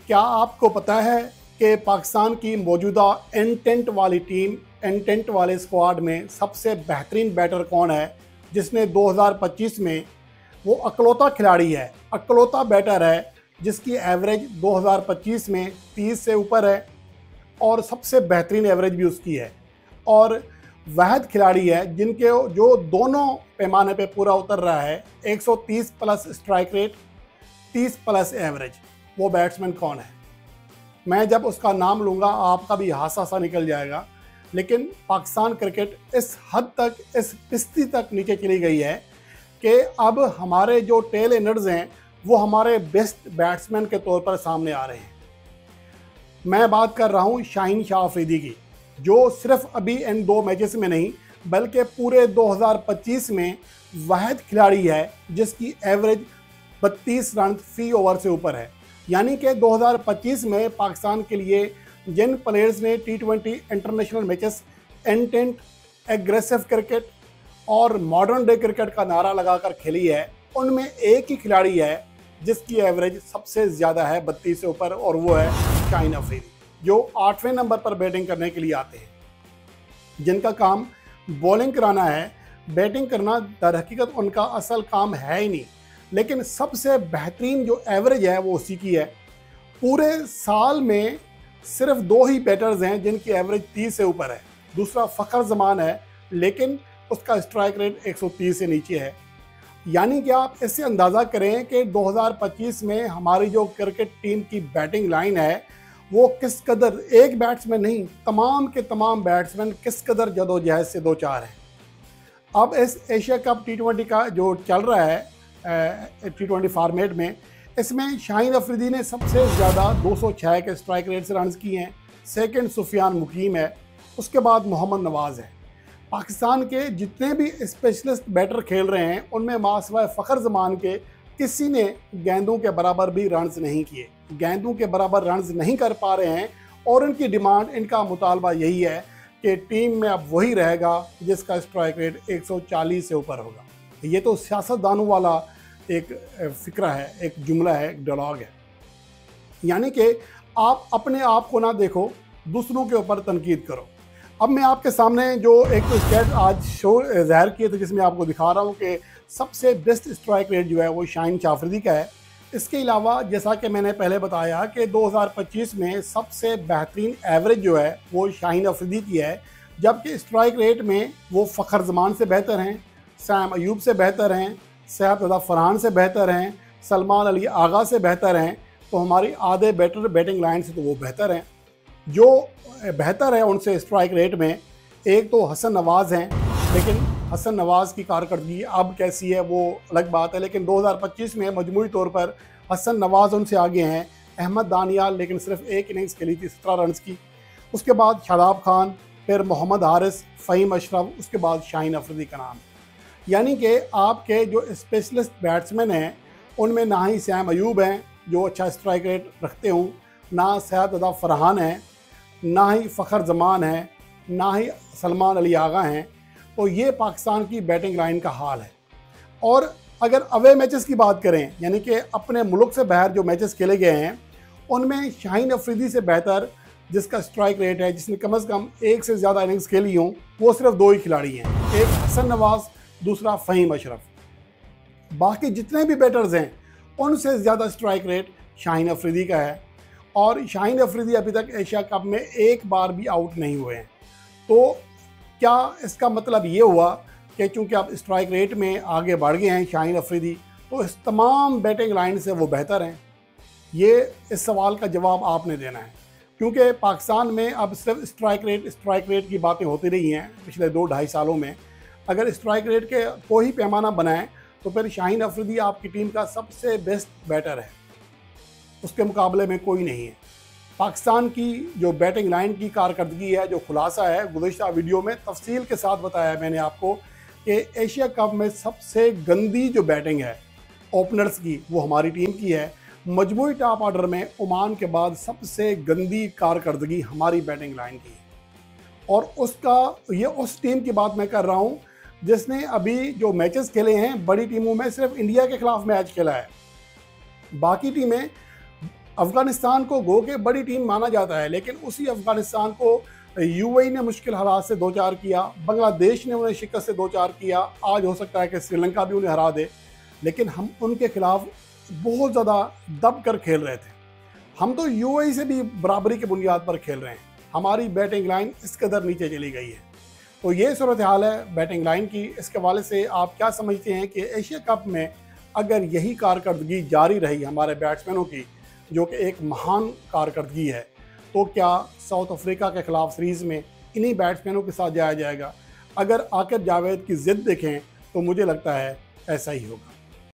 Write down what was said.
क्या आपको पता है कि पाकिस्तान की मौजूदा एंटेंट वाली टीम, एंटेंट वाले स्क्वाड में सबसे बेहतरीन बैटर कौन है, जिसने 2025 में वो अकलौता खिलाड़ी है, अकलौता बैटर है जिसकी एवरेज 2025 में 30 से ऊपर है और सबसे बेहतरीन एवरेज भी उसकी है। और वाहिद खिलाड़ी है जिनके जो दोनों पैमाने पे पूरा उतर रहा है, 130 plus strike rate, 30 plus average. वो बैट्समैन कौन है? मैं जब उसका नाम लूँगा आपका भी हासा सा निकल जाएगा। लेकिन पाकिस्तान क्रिकेट इस हद तक, इस पिस्ती तक नीचे चली गई है कि अब हमारे जो टेल एंडर्स हैं वो हमारे बेस्ट बैट्समैन के तौर पर सामने आ रहे हैं। मैं बात कर रहा हूँ शाहीन शाह अफरीदी की, जो सिर्फ अभी इन 2 मैचेस में नहीं बल्कि पूरे 2025 में वाहिद खिलाड़ी है जिसकी एवरेज 32 रन फी ओवर से ऊपर है। यानी कि 2025 में पाकिस्तान के लिए जिन प्लेयर्स ने T20 international matches, intent, aggressive cricket और मॉडर्न डे क्रिकेट का नारा लगाकर खेली है, उनमें एक ही खिलाड़ी है जिसकी एवरेज सबसे ज़्यादा है 32 से ऊपर, और वो है शाहीन अफरीदी, जो 8वें नंबर पर बैटिंग करने के लिए आते हैं, जिनका काम बॉलिंग कराना है। बैटिंग करना दर हकीकत उनका असल काम है ही नहीं, लेकिन सबसे बेहतरीन जो एवरेज है वो उसी की है। पूरे साल में सिर्फ 2 ही बैटर्स हैं जिनकी एवरेज 30 से ऊपर है। दूसरा फ़खर जमान है, लेकिन उसका स्ट्राइक रेट 130 से नीचे है। यानी कि आप इससे अंदाज़ा करें कि 2025 में हमारी जो क्रिकेट टीम की बैटिंग लाइन है वो किस कदर, एक बैट्समैन नहीं, तमाम के तमाम बैट्समैन किस कदर जदोजहद से दो चार हैं। अब इस एशिया कप T20 का जो चल रहा है T20 फॉर्मेट में, इसमें शाहीन अफरीदी ने सबसे ज़्यादा 206 के स्ट्राइक रेट से रन किए हैं। सेकंड सुफियान मुकीम है, उसके बाद मोहम्मद नवाज़ है। पाकिस्तान के जितने भी स्पेशलिस्ट बैटर खेल रहे हैं उनमें मासवा फ़खर जमान के किसी ने गेंदों के बराबर भी रन्स नहीं किए, गेंदों के बराबर रन्स नहीं कर पा रहे हैं। और इनकी डिमांड, इनका मुतालबा यही है कि टीम में अब वही रहेगा जिसका स्ट्राइक रेट 140 से ऊपर होगा। ये तो सियासतदानों वाला एक फ़िक्रा है, एक जुमला है, एक डायलॉग है। यानी कि आप अपने आप को ना देखो, दूसरों के ऊपर तनकीद करो। अब मैं आपके सामने जो एक तो स्टेट आज शो ज़ाहिर किए थे जिसमें आपको दिखा रहा हूँ कि सबसे बेस्ट स्ट्राइक रेट जो है वो शाहीन शाह अफरीदी का है। इसके अलावा जैसा कि मैंने पहले बताया कि 2025 में सबसे बेहतरीन एवरेज जो है वो शाहीन अफरीदी की है, जबकि स्ट्राइक रेट में वो फ़खर जमान से बेहतर हैं, सैम अयूब से बेहतर हैं, सैयद फरहान से बेहतर हैं, सलमान अली आगा से बेहतर हैं। तो हमारी आधे बैटर बैटिंग लाइन से तो वो बेहतर हैं। जो बेहतर है उनसे स्ट्राइक रेट में, एक तो हसन नवाज़ हैं, लेकिन हसन नवाज़ की कारकर्दगी अब कैसी है वो अलग बात है। लेकिन 2025 में मजमूई तौर पर हसन नवाज़ उनसे आगे हैं। अहमद दानियाल लेकिन सिर्फ एक इनिंग्स खेली थी 17 रन की। उसके बाद शादाब खान, फिर मोहम्मद हारिस, फ़हीम अशरफ, उसके बाद शाहीन अफरीदी का नाम। यानी कि आपके जो स्पेशलिस्ट बैट्समैन हैं उनमें ना ही सैम अयूब हैं जो अच्छा स्ट्राइक रेट रखते हों, ना सैयद फरहान हैं, ना ही फ़खर जमान है, ना ही सलमान अली आगा हैं। तो ये पाकिस्तान की बैटिंग लाइन का हाल है। और अगर अवे मैचेस की बात करें, यानी कि अपने मुल्क से बाहर जो मैचेस खेले गए हैं, उनमें शाहीन अफरीदी से बेहतर जिसका स्ट्राइक रेट है, जिसने कम से कम एक से ज़्यादा इनिंग्स खेली हों, वो सिर्फ 2 ही खिलाड़ी हैं, एक हसन नवाज़, दूसरा फ़हीम अशरफ। बाकी जितने भी बैटर्स हैं उनसे ज़्यादा स्ट्राइक रेट शाहीन अफरीदी का है। और शाहीन अफरीदी अभी तक एशिया कप में एक बार भी आउट नहीं हुए हैं। तो क्या इसका मतलब ये हुआ कि चूँकि आप स्ट्राइक रेट में आगे बढ़ गए हैं शाहीन अफरीदी, तो इस तमाम बैटिंग लाइन से वो बेहतर हैं? ये इस सवाल का जवाब आपने देना है, क्योंकि पाकिस्तान में अब सिर्फ स्ट्राइक रेट की बातें होती रही हैं पिछले 2-2.5 सालों में। अगर स्ट्राइक रेट के कोई पैमाना बनाएं तो फिर शाहीन अफरीदी आपकी टीम का सबसे बेस्ट बैटर है, उसके मुकाबले में कोई नहीं है। पाकिस्तान की जो बैटिंग लाइन की कारकर्दगी है, जो खुलासा है, गुज़िश्ता वीडियो में तफसील के साथ बताया मैंने आपको कि एशिया कप में सबसे गंदी जो बैटिंग है ओपनर्स की वो हमारी टीम की है। मजमूई टॉप ऑर्डर में ओमान के बाद सबसे गंदी कारकर्दगी हमारी बैटिंग लाइन की है। और ये उस टीम की बात मैं कर रहा हूँ जिसने अभी जो मैचेस खेले हैं बड़ी टीमों में, सिर्फ इंडिया के खिलाफ मैच खेला है। बाकी टीमें अफगानिस्तान को गो के बड़ी टीम माना जाता है, लेकिन उसी अफगानिस्तान को यूएई ने मुश्किल हालात से दो चार किया, बांग्लादेश ने उन्हें शिकस्त से दो चार किया, आज हो सकता है कि श्रीलंका भी उन्हें हरा दे, लेकिन हम उनके खिलाफ बहुत ज़्यादा दब कर खेल रहे थे। हम तो यूएई से भी बराबरी की बुनियाद पर खेल रहे हैं, हमारी बैटिंग लाइन इस कदर नीचे चली गई है। तो ये सूरत हाल है बैटिंग लाइन की। इसके हवाले से आप क्या समझते हैं कि एशिया कप में अगर यही कारकर्दगी जारी रही हमारे बैट्समैनों की, जो कि एक महान कारकर्दगी है, तो क्या साउथ अफ्रीका के खिलाफ सीरीज़ में इन्हीं बैट्समैनों के साथ जाया जाएगा? अगर आकिब जावेद की ज़िद देखें तो मुझे लगता है ऐसा ही होगा।